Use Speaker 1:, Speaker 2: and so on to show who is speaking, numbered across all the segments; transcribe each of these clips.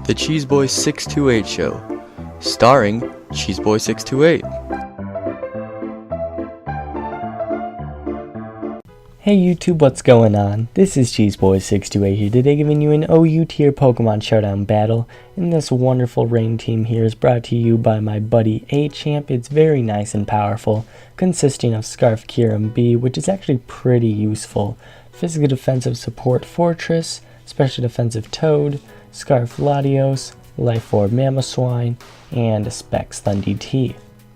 Speaker 1: The Cheeseboy 628 Show, starring Cheeseboy 628.
Speaker 2: Hey YouTube, what's going on? This is Cheeseboy628 here today, giving you an OU tier Pokemon Showdown battle. And this wonderful rain team here is brought to you by my buddy A-Champ. It's very nice and powerful, consisting of Scarf Kyurem B, which is actually pretty useful, Physical Defensive Support Fortress, Special Defensive Toad, Scarf Latios, Life Orb Mamoswine, and Specs Thundy T.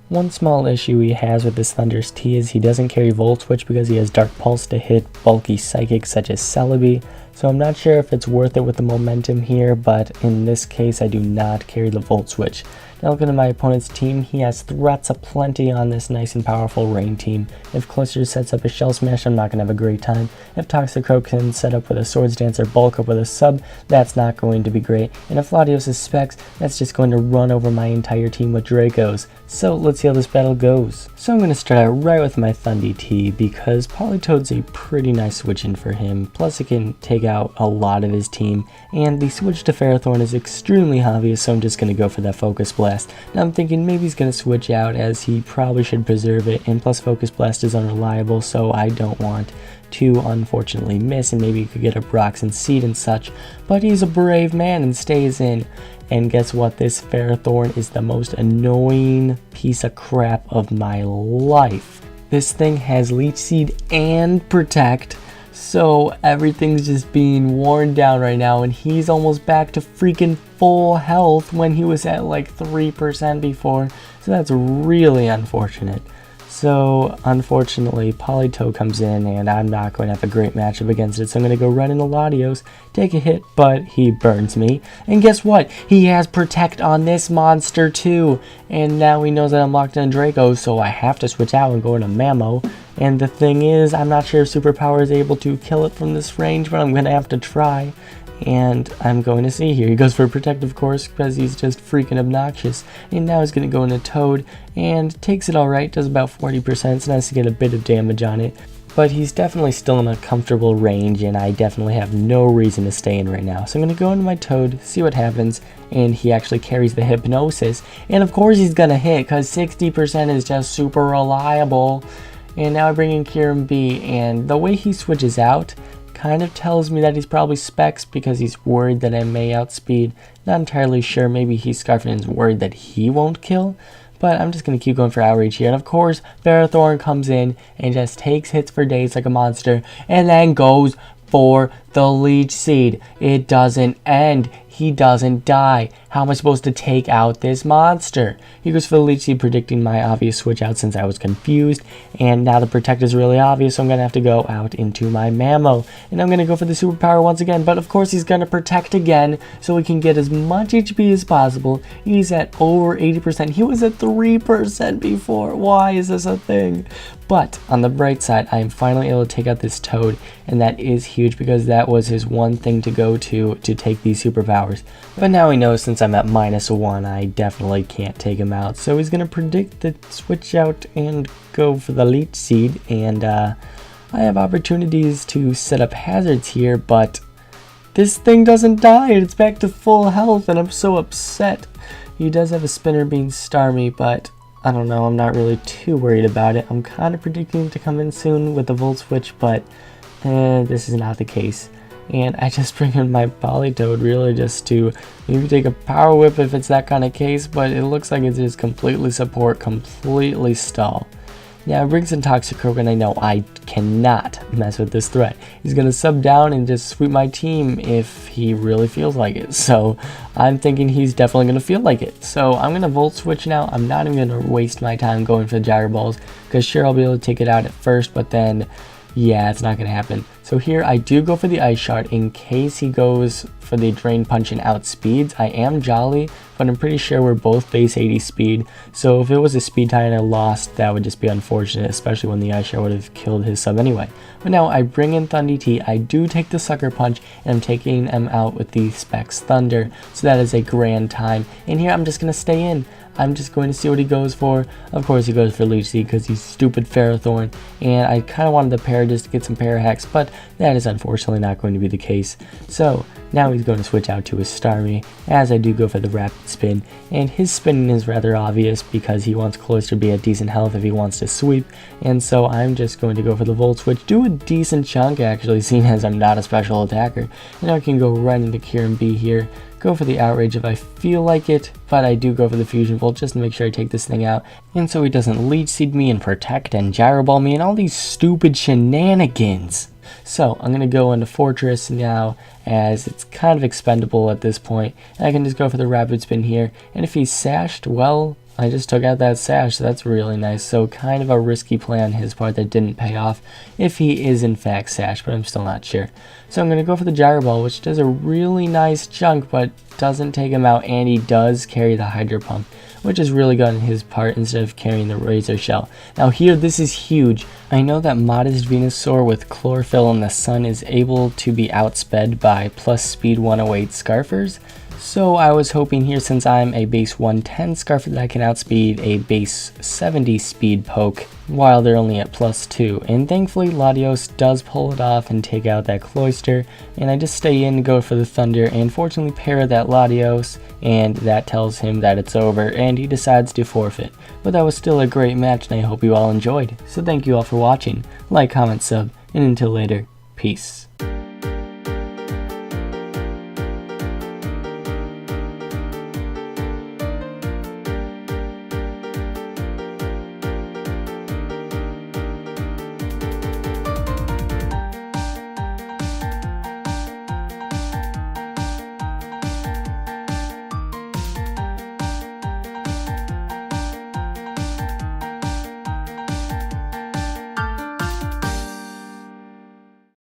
Speaker 2: One small issue he has with this Thunder's T is he doesn't carry Volt Switch because he has Dark Pulse to hit bulky Psychics such as Celebi, so I'm not sure if it's worth it with the momentum here, but in this case I do not carry the Volt Switch. Now looking at my opponent's team, he has threats aplenty on this nice and powerful rain team. If Cluster sets up a Shell Smash, I'm not going to have a great time. If Toxicroak can set up with a Swords Dance or bulk up with a sub, that's not going to be great. And if Latios is Specs, that's just going to run over my entire team with Dracos. So let's see how this battle goes. So I'm going to start out right with my Thundy T because Politoed's a pretty nice switch in for him, plus it can take out a lot of his team, and the switch to Ferrothorn is extremely obvious, so I'm just going to go for that Focus Blast. Now I'm thinking maybe he's going to switch out as he probably should preserve it, and plus Focus Blast is unreliable, so I don't want to unfortunately miss, and maybe he could get a Broxen Seed and such, but he's a brave man and stays in. And guess what? This Ferrothorn is the most annoying piece of crap of my life. This thing has Leech Seed and Protect, so everything's just being worn down right now, and he's almost back to freaking full health when he was at like 3% before, so that's really unfortunate. So unfortunately Politoed comes in and I'm not going to have a great matchup against it, so I'm going to go right into Latios, take a hit, but he burns me. And guess what? He has Protect on this monster too, and now he knows that I'm locked on Draco, so I have to switch out and go into Mamo. And the thing is, I'm not sure if Superpower is able to kill it from this range, but I'm going to have to try. And I'm going to see here. He goes for Protect, of course, because he's just freaking obnoxious. And now he's going to go into Toad and takes it alright, does about 40%. It's nice to get a bit of damage on it. But he's definitely still in a comfortable range, and I definitely have no reason to stay in right now. So I'm going to go into my Toad, see what happens, and he actually carries the Hypnosis. And of course he's going to hit, because 60% is just super reliable. And now I bring in Kyurem B, and the way he switches out kind of tells me that he's probably Specs because he's worried that I may outspeed. Not entirely sure, maybe he's Scarfing and is worried that he won't kill, but I'm just going to keep going for Outrage here. And of course, Ferrothorn comes in and just takes hits for days like a monster, and then goes for the Leech Seed. It doesn't end. He doesn't die. How am I supposed to take out this monster? He goes for the Leech Seed, predicting my obvious switch out since I was confused. And now the Protect is really obvious, so I'm going to have to go out into my Mamo. And I'm going to go for the Superpower once again, but of course he's going to Protect again so we can get as much HP as possible. He's at over 80%. He was at 3% before. Why is this a thing? But on the bright side, I am finally able to take out this Toad, and that is huge because that was his one thing to go to take these superpowers. But now he knows since I'm at -1, I definitely can't take him out. So he's going to predict the switch out and go for the Leech Seed, and I have opportunities to set up hazards here, but this thing doesn't die. It's back to full health, and I'm so upset. He does have a Spinner Bean Starmie, but I don't know, I'm not really too worried about it. I'm kind of predicting to come in soon with the Volt Switch, but this is not the case. And I just bring in my Politoed really just to maybe take a Power Whip if it's that kind of case, but it looks like it's just completely support, completely stall. Now it brings in Toxicroak, and I know I cannot mess with this threat. He's going to sub down and just sweep my team if he really feels like it. So I'm thinking he's definitely going to feel like it. So I'm going to Volt Switch now. I'm not even going to waste my time going for the Gyro Balls, because sure, I'll be able to take it out at first, but then yeah, it's not going to happen. So here I do go for the Ice Shard in case he goes for the Drain Punch and outspeeds. I am Jolly, but I'm pretty sure we're both base 80 speed. So if it was a speed tie and I lost, that would just be unfortunate, especially when the Ice Shard would have killed his sub anyway. But now I bring in Thundy T. I do take the Sucker Punch, and I'm taking him out with the Specs Thunder. So that is a grand time. And here I'm just going to stay in. I'm just going to see what he goes for. Of course he goes for Leech Seed because he's stupid Ferrothorn, and I kind of wanted the pair just to get some Parahex, but that is unfortunately not going to be the case. So now he's going to switch out to his Starmie, as I do go for the Rapid Spin, and his spinning is rather obvious because he wants Cloyster to be at decent health if he wants to sweep, and so I'm just going to go for the Volt Switch, do a decent chunk actually, seeing as I'm not a special attacker, and I can go right into Kieran B here, go for the Outrage if I feel like it, but I do go for the Fusion Volt just to make sure I take this thing out, and so he doesn't Leech Seed me and Protect and Gyro Ball me and all these stupid shenanigans. So I'm going to go into Fortress now, as it's kind of expendable at this point, and I can just go for the Rapid Spin here, and if he's sashed, well, I just took out that sash, so that's really nice. So kind of a risky play on his part that didn't pay off if he is in fact sashed, but I'm still not sure. So I'm going to go for the Gyro Ball, which does a really nice chunk, but doesn't take him out, and he does carry the Hydro Pump, which is really good on his part instead of carrying the Razor Shell. Now here, this is huge. I know that Modest Venusaur with Chlorophyll in the Sun is able to be outsped by plus speed 108 Scarfers, so I was hoping here, since I'm a base 110 Scarfer, that I can outspeed a base 70 speed Poke while they're only at plus 2, and thankfully Latios does pull it off and take out that Cloyster, and I just stay in to go for the Thunder, and fortunately pair that Latios, and that tells him that it's over, and he decides to forfeit. But that was still a great match, and I hope you all enjoyed. So thank you all for watching. Like, comment, sub, and until later, peace.